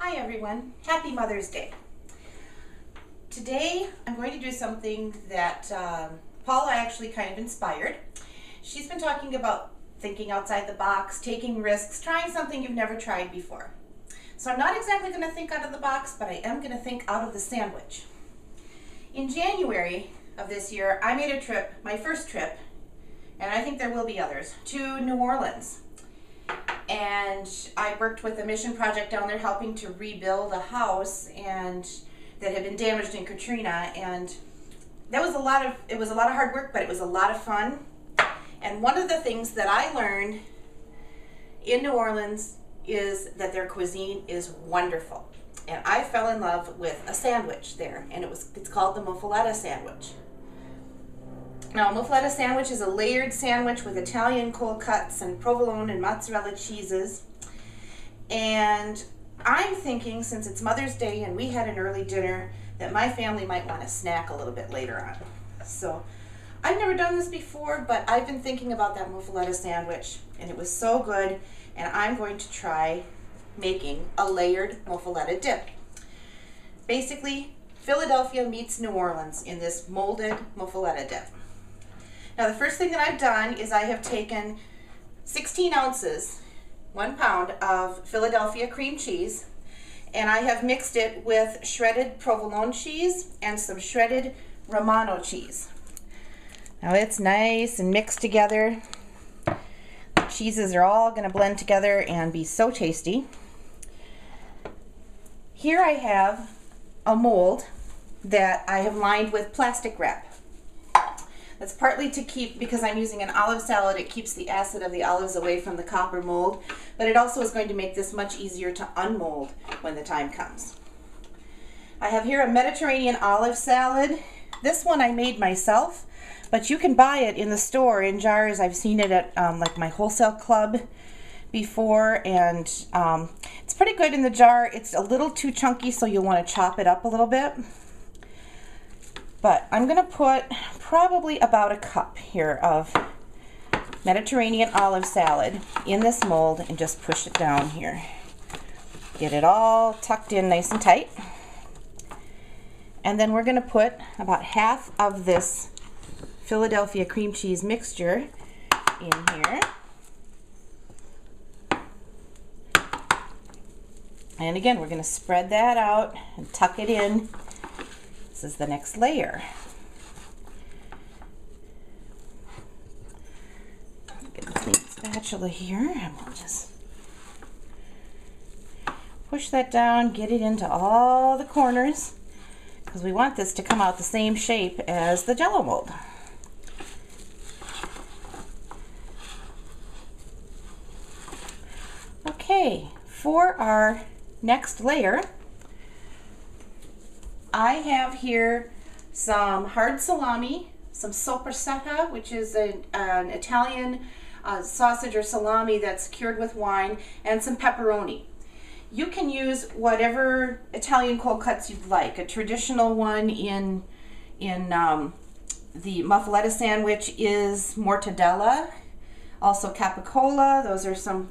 Hi everyone, happy Mother's Day. Today I'm going to do something that Paula actually kind of inspired. She's been talking about thinking outside the box, taking risks, trying something you've never tried before. So I'm not exactly going to think out of the box, but I am going to think out of the sandwich. In January of this year, I made a trip, my first trip, and I think there will be others, to New Orleans. And I worked with a mission project down there helping to rebuild a house that had been damaged in Katrina, and it was a lot of hard work, but it was a lot of fun. And one of the things that I learned in New Orleans is that their cuisine is wonderful. And I fell in love with a sandwich there, and it's called the Muffaletta sandwich. Now, a Muffaletta sandwich is a layered sandwich with Italian cold cuts and provolone and mozzarella cheeses. And I'm thinking, since it's Mother's Day and we had an early dinner, that my family might want to snack a little bit later on. So I've never done this before, but I've been thinking about that Muffaletta sandwich, and it was so good, and I'm going to try making a layered Muffaletta dip. Basically, Philadelphia meets New Orleans in this molded Muffaletta dip. Now, the first thing that I've done is I have taken 16 ounces, 1 pound of Philadelphia cream cheese, and I have mixed it with shredded provolone cheese and some shredded Romano cheese. Now it's nice and mixed together. The cheeses are all going to blend together and be so tasty. Here I have a mold that I have lined with plastic wrap. That's partly to keep, because I'm using an olive salad, it keeps the acid of the olives away from the copper mold, but it also is going to make this much easier to unmold when the time comes. I have here a Mediterranean olive salad. This one I made myself, but you can buy it in the store in jars. I've seen it at like my wholesale club before, and it's pretty good in the jar. It's a little too chunky, so you'll want to chop it up a little bit. But I'm going to put probably about a cup here of Mediterranean olive salad in this mold and just push it down here. Get it all tucked in nice and tight. And then we're going to put about half of this Philadelphia cream cheese mixture in here. And again, we're going to spread that out and tuck it in. This is the next layer. Get this neat spatula here, and we'll just push that down, get it into all the corners, because we want this to come out the same shape as the Jell-O mold. Okay, for our next layer, I have here some hard salami, some soppressata, which is an Italian sausage or salami that's cured with wine, and some pepperoni. You can use whatever Italian cold cuts you'd like. A traditional one in the Muffaletta sandwich is mortadella, also capicola. Those are some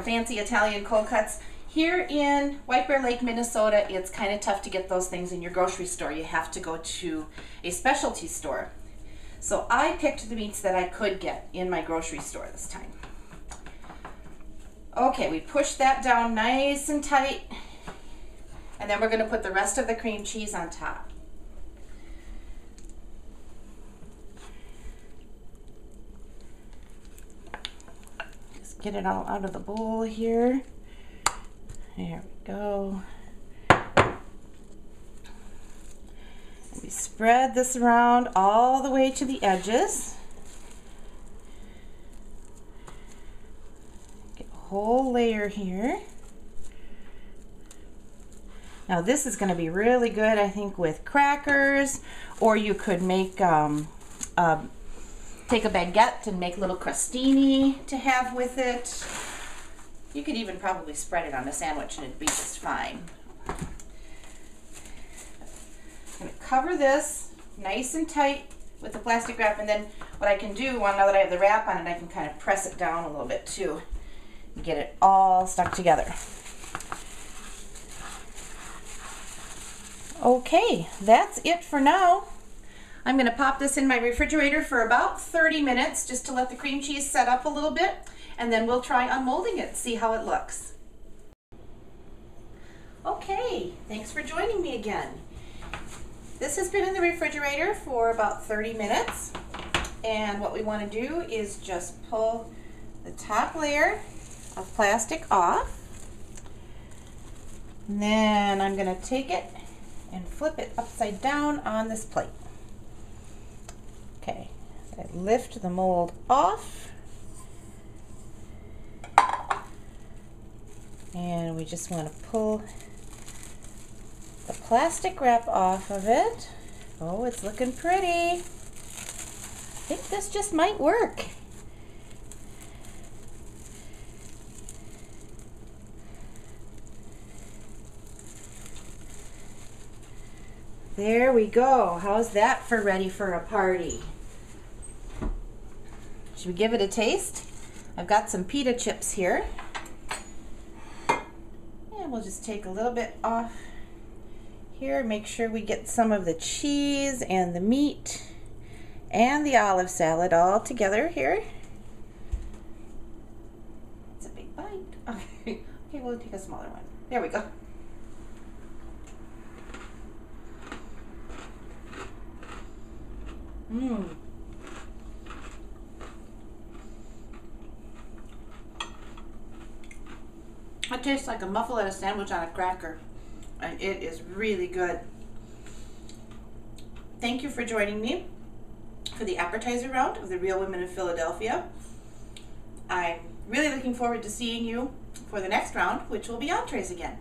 fancy Italian cold cuts. Here in White Bear Lake, Minnesota, it's kind of tough to get those things in your grocery store. You have to go to a specialty store. So I picked the meats that I could get in my grocery store this time. Okay, we push that down nice and tight, and then we're going to put the rest of the cream cheese on top. Just get it all out of the bowl here. There we go. And we spread this around all the way to the edges. Get a whole layer here. Now this is going to be really good, I think, with crackers, or you could make take a baguette and make little crostini to have with it. You could even probably spread it on a sandwich and it'd be just fine. I'm going to cover this nice and tight with the plastic wrap, and then what I can do, now that I have the wrap on it, I can kind of press it down a little bit too and get it all stuck together. Okay, that's it for now. I'm going to pop this in my refrigerator for about 30 minutes just to let the cream cheese set up a little bit, and then we'll try unmolding it, see how it looks. Okay, thanks for joining me again. This has been in the refrigerator for about 30 minutes, and what we want to do is just pull the top layer of plastic off, and then I'm going to take it and flip it upside down on this plate. Okay, so I lift the mold off, and we just want to pull the plastic wrap off of it. Oh, it's looking pretty. I think this just might work. There we go. How's that for ready for a party? Should we give it a taste? I've got some pita chips here. And we'll just take a little bit off here. Make sure we get some of the cheese and the meat and the olive salad all together here. It's a big bite. Okay, we'll take a smaller one. There we go. Mmm. It tastes like a Muffaletta sandwich on a cracker, and it is really good. Thank you for joining me for the appetizer round of the Real Women of Philadelphia. I'm really looking forward to seeing you for the next round, which will be entrees again.